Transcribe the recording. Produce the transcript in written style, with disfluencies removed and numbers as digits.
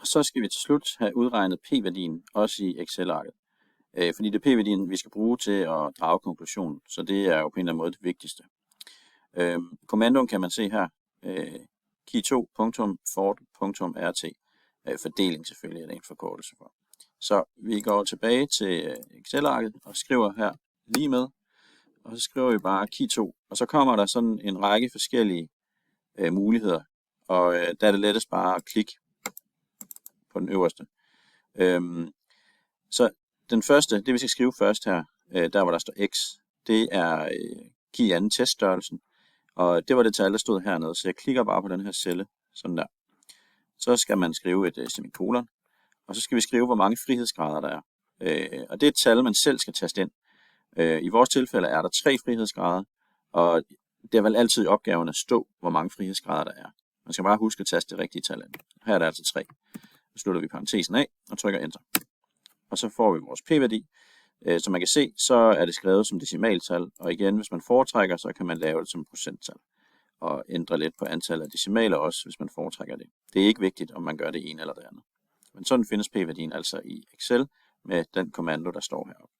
Og så skal vi til slut have udregnet p-værdien, også i Excel-arket. Fordi det er p-værdien, vi skal bruge til at drage konklusionen, så det er jo på en eller anden måde det vigtigste. Kommandoen kan man se her, key2.fort.rt, fordeling selvfølgelig er det en forkortelse for. Så vi går tilbage til Excel-arket og skriver her lige med, og så skriver vi bare key2, og så kommer der sådan en række forskellige muligheder, og der er det lettest bare at klikke på den øverste. Så den første, det vi skal skrive først her, der hvor der står x, det er key anden teststørrelsen, og det var det tal, der stod hernede, så jeg klikker bare på den her celle, sådan der. Så skal man skrive et semikolon, og så skal vi skrive, hvor mange frihedsgrader der er. Og det er et tal, man selv skal taste ind. I vores tilfælde er der 3 frihedsgrader, og det er vel altid i opgaven at stå, hvor mange frihedsgrader der er. Man skal bare huske at taste det rigtige tal ind. Her er der altså 3. Så slutter vi parentesen af og trykker enter. Og så får vi vores p-værdi. Som man kan se, så er det skrevet som decimaltal, og igen, hvis man foretrækker, så kan man lave det som procenttal. Og ændre lidt på antallet af decimaler også, hvis man foretrækker det. Det er ikke vigtigt, om man gør det ene eller det andet. Men sådan findes p-værdien altså i Excel med den kommando, der står heroppe.